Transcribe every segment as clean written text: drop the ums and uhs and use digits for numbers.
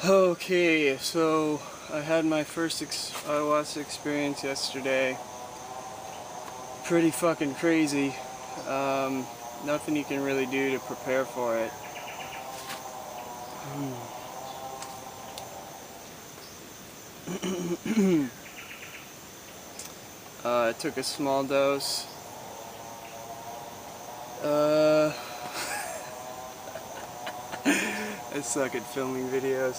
Okay, so I had my first ayahuasca experience yesterday. Pretty fucking crazy. Nothing you can really do to prepare for it. I took a small dose. I suck at filming videos.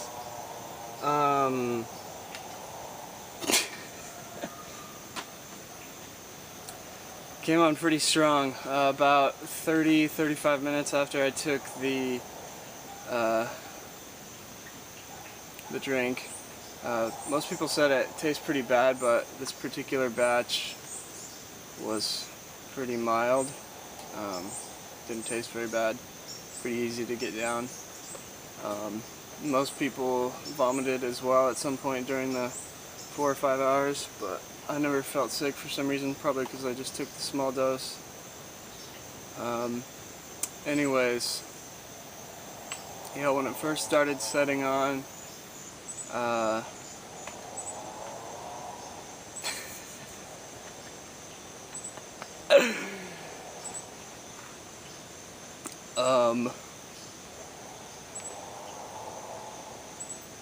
Came on pretty strong. About 35 minutes after I took the drink. Most people said it tastes pretty bad, but this particular batch was pretty mild. Didn't taste very bad. Pretty easy to get down. Most people vomited as well at some point during the 4 or 5 hours, but I never felt sick for some reason, probably because I just took the small dose. Anyways, yeah, when it first started setting on,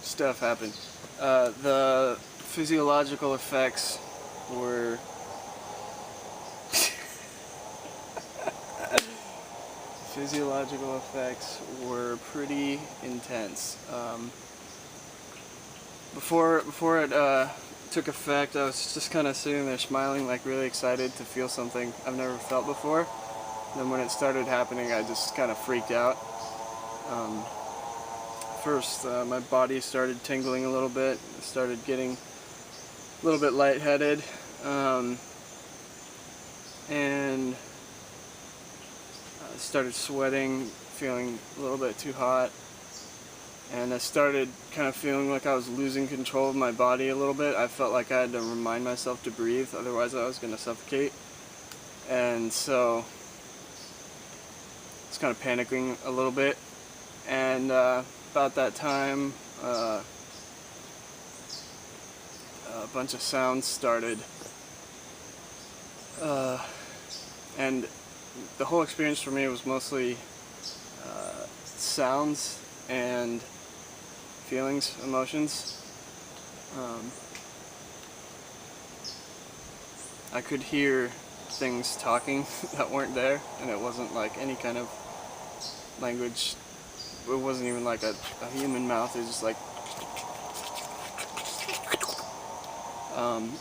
stuff happened. The physiological effects were pretty intense. Before it took effect, I was just kind of sitting there smiling, like really excited to feel something I've never felt before. Then when it started happening, I just kind of freaked out. First, my body started tingling a little bit. I started getting a little bit lightheaded, and I started sweating, feeling a little bit too hot. And I started kind of feeling like I was losing control of my body a little bit. I felt like I had to remind myself to breathe, otherwise I was going to suffocate. And so I was kind of panicking a little bit. And about that time, a bunch of sounds started. And the whole experience for me was mostly sounds and feelings, emotions. I could hear things talking that weren't there, and it wasn't like any kind of language. It wasn't even like a human mouth. It was just like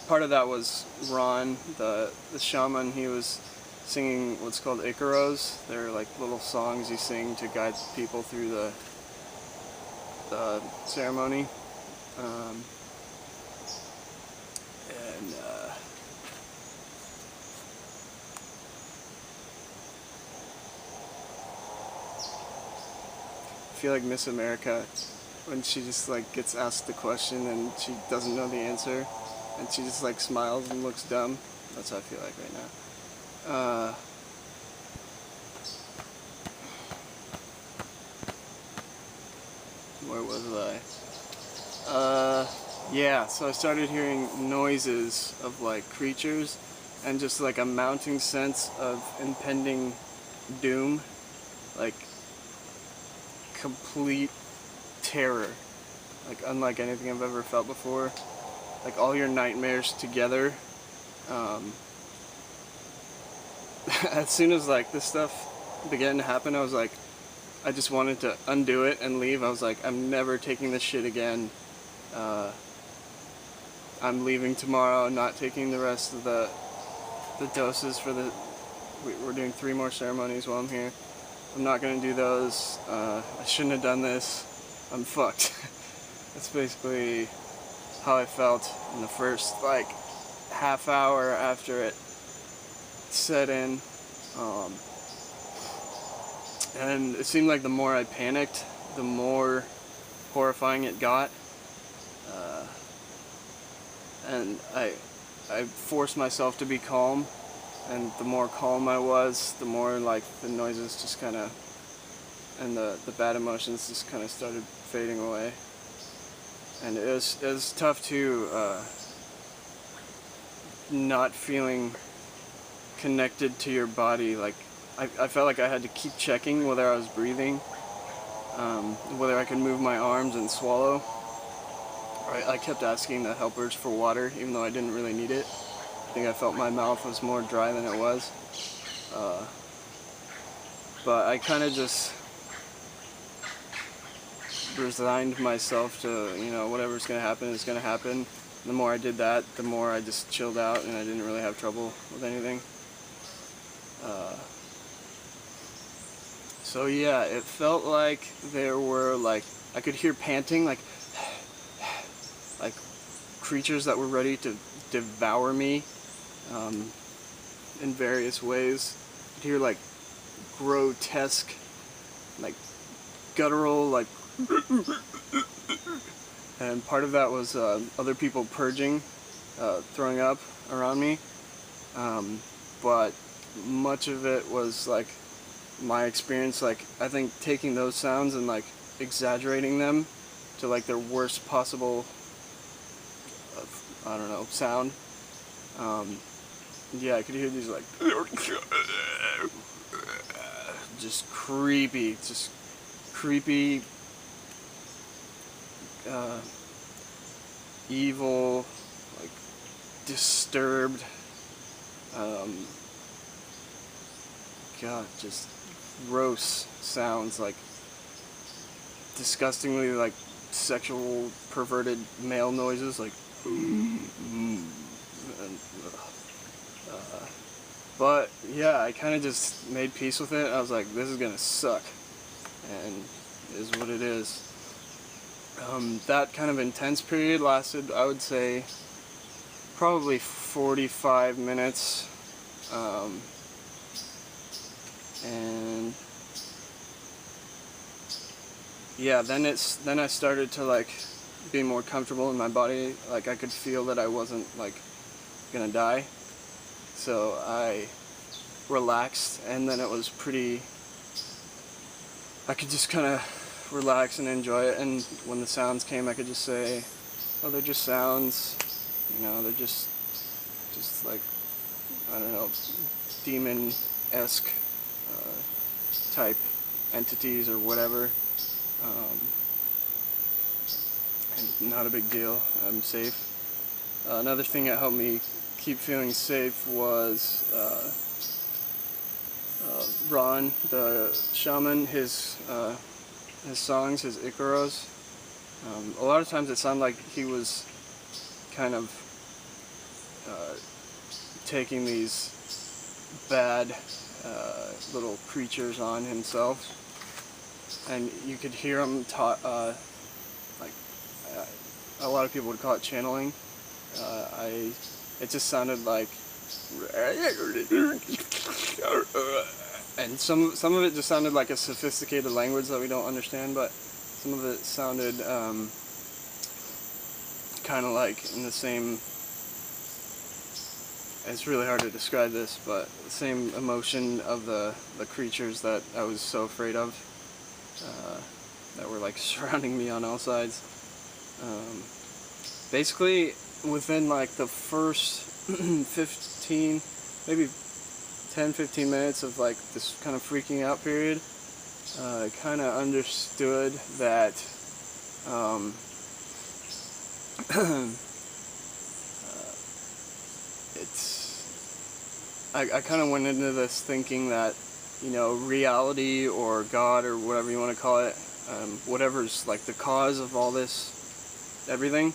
part of that was Ron, the shaman. He was singing what's called Icaros. They're like little songs you sing to guide people through the ceremony. I feel like Miss America when she just like gets asked the question and she doesn't know the answer and she just like smiles and looks dumb. That's how I feel like right now. Where was I? Yeah, so I started hearing noises of like creatures and just like a mounting sense of impending doom, like complete terror, like unlike anything I've ever felt before, like all your nightmares together. As soon as like this stuff began to happen, I was like, I just wanted to undo it and leave. I was like, I'm never taking this shit again. I'm leaving tomorrow, not taking the rest of the doses for the, we're doing 3 more ceremonies while I'm here. I'm not gonna do those. I shouldn't have done this. I'm fucked. That's basically how I felt in the first like half hour after it set in. And it seemed like the more I panicked, the more horrifying it got. And I forced myself to be calm, and the more calm I was, the more like the noises just kind of, and the bad emotions just kind of started fading away. And it was tough too, not feeling connected to your body. Like I felt like I had to keep checking whether I was breathing, whether I could move my arms and swallow. I kept asking the helpers for water, even though I didn't really need it. I think I felt my mouth was more dry than it was. But I kind of just resigned myself to, whatever's going to happen is going to happen. The more I did that, the more I just chilled out, and I didn't really have trouble with anything. So yeah, it felt like there were, I could hear panting, like creatures that were ready to devour me in various ways. I could hear grotesque, guttural, and part of that was other people purging, throwing up around me, but much of it was my experience, I think taking those sounds and exaggerating them to their worst possible, I don't know, sound. Yeah, I could hear these just creepy, evil, disturbed, God, just gross sounds, disgustingly sexual, perverted male noises, and, but yeah, I kind of just made peace with it. I was like, this is gonna suck, and it is what it is. That kind of intense period lasted, I would say, probably 45 minutes, and yeah, then I started to be more comfortable in my body. I could feel that I wasn't gonna die, so I relaxed, and then it was I could just kind of relax and enjoy it, and when the sounds came, I could just say, oh, they're just sounds, they're just I don't know, demon-esque type entities or whatever, and not a big deal, I'm safe. Another thing that helped me keep feeling safe was Ron, the shaman, his songs, his Icaros. A lot of times it sounded like he was kind of taking these bad little creatures on himself, and you could hear him a lot of people would call it channeling. It just sounded like, and some of it just sounded like a sophisticated language that we don't understand, but some of it sounded kind of in the same, it's really hard to describe this, but the same emotion of the creatures that I was so afraid of, that were surrounding me on all sides. Basically, within the first 15, maybe 10-15 minutes of this kind of freaking out period, I kind of understood that I kind of went into this thinking that, reality or God or whatever you want to call it, whatever's the cause of all this, everything,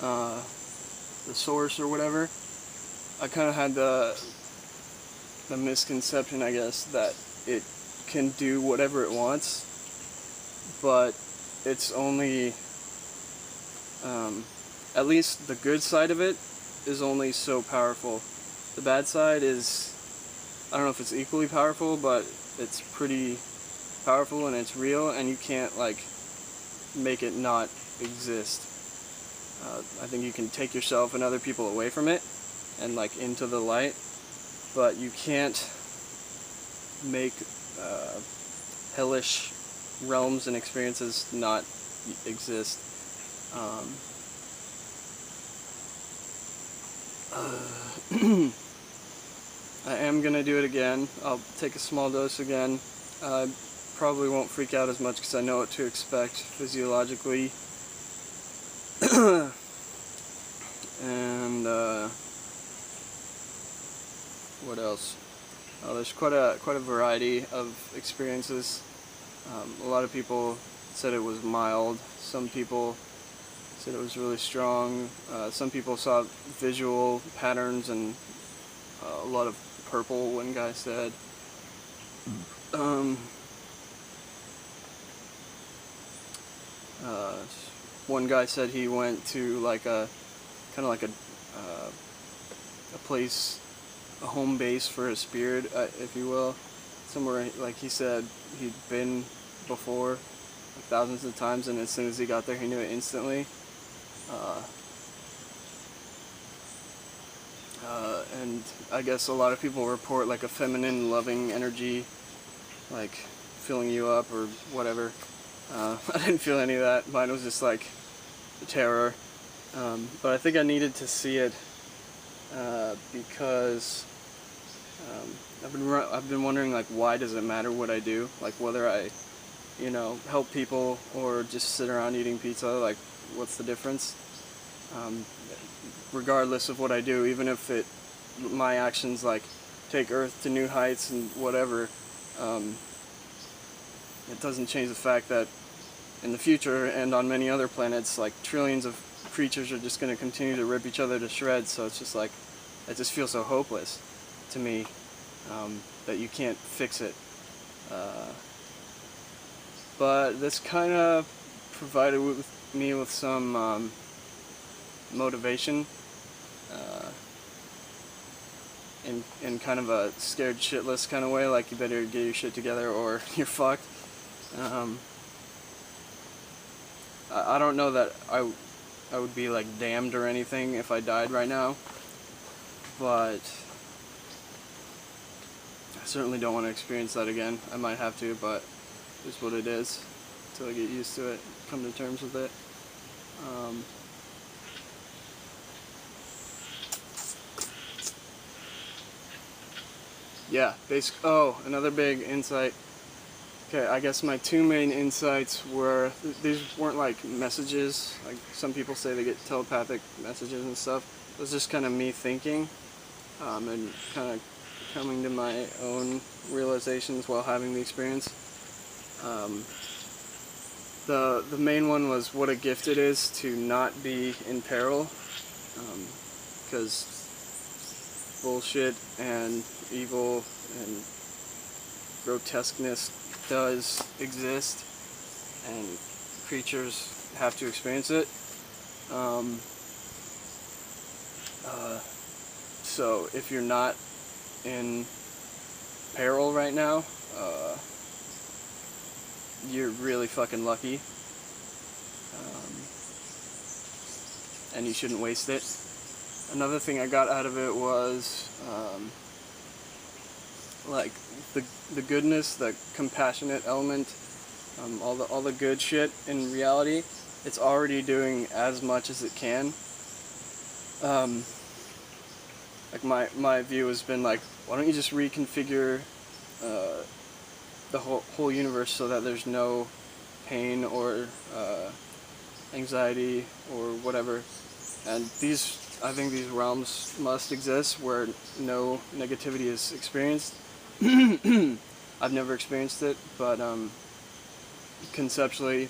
the source or whatever, I kind of had the misconception, I guess, that it can do whatever it wants, but it's only, at least the good side of it is only so powerful. The bad side is, I don't know if it's equally powerful, but it's pretty powerful and it's real, and you can't make it not exist. I think you can take yourself and other people away from it and into the light, but you can't make hellish realms and experiences not exist. I am gonna do it again. I'll take a small dose again. I probably won't freak out as much because I know what to expect physiologically. And what else? Oh, there's quite a variety of experiences. A lot of people said it was mild. Some people said it was really strong. Some people saw visual patterns and a lot of purple, one guy said. One guy said he went to like a kind of like a place, a home base for a spirit, if you will, somewhere like he said he'd been before like thousands of times, and as soon as he got there he knew it instantly. And I guess a lot of people report like a feminine loving energy, like filling you up or whatever. I didn't feel any of that. Mine was just like terror. But I think I needed to see it because I've been wondering, like, why does it matter what I do? Like, whether I, help people or just sit around eating pizza, like, what's the difference? Regardless of what I do, even if my actions, like, take Earth to new heights and whatever, it doesn't change the fact that in the future and on many other planets, like, trillions of creatures are just going to continue to rip each other to shreds. So it's just like, it just feels so hopeless to me that you can't fix it. But this kind of provided me with some motivation in kind of a scared shitless kind of way, like you better get your shit together or you're fucked. I don't know that I would be like damned or anything if I died right now, but I certainly don't want to experience that again. I might have to, but it's what it is until I get used to it, come to terms with it. Yeah, another big insight. Okay, I guess my two main insights were, these weren't like messages, like some people say they get telepathic messages and stuff. It was just kind of me thinking, and kind of coming to my own realizations while having the experience. The main one was what a gift it is to not be in peril, because bullshit and evil and grotesqueness does exist, and creatures have to experience it. So if you're not in peril right now, you're really fucking lucky, and you shouldn't waste it. Another thing I got out of it was like the goodness, the compassionate element, all the good shit in reality. It's already doing as much as it can. Like my view has been like, why don't you just reconfigure the whole universe so that there's no pain or anxiety or whatever. And I think these realms must exist where no negativity is experienced. I've never experienced it, but conceptually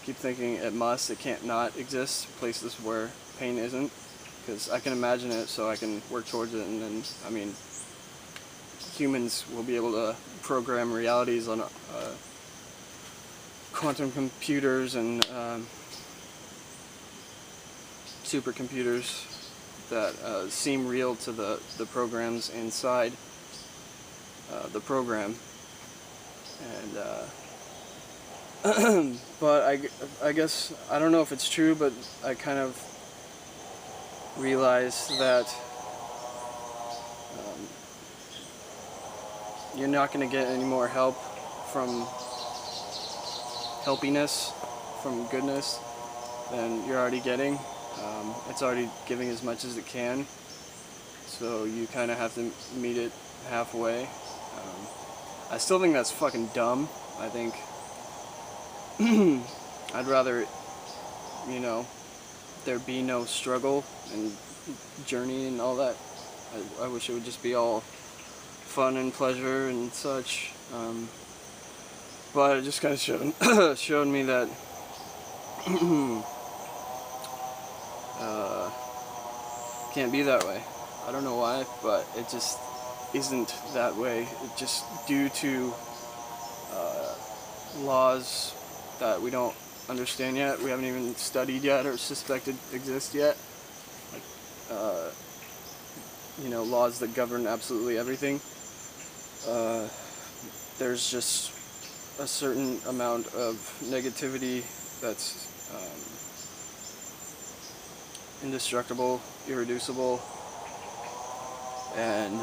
keep thinking it can't not exist, places where pain isn't, because I can imagine it, so I can work towards it, and then, I mean, humans will be able to program realities on quantum computers and supercomputers that seem real to the programs inside the program. And but I guess, I don't know if it's true, but I kind of realized that you're not going to get any more help from helpiness, from goodness, than you're already getting. It's already giving as much as it can, so you kind of have to meet it halfway. I still think that's fucking dumb. I think I'd rather, you know, there be no struggle and journey and all that. I wish it would just be all fun and pleasure and such. But it just kind of showed me that can't be that way. I don't know why, but it just isn't that way. It just due to laws that we don't understand yet, we haven't even studied yet or suspected exist yet. Like, you know, laws that govern absolutely everything. There's just a certain amount of negativity that's indestructible, irreducible, and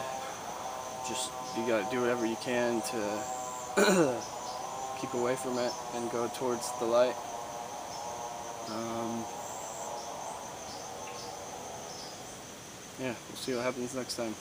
just you gotta do whatever you can to keep away from it and go towards the light. Yeah, we'll see what happens next time.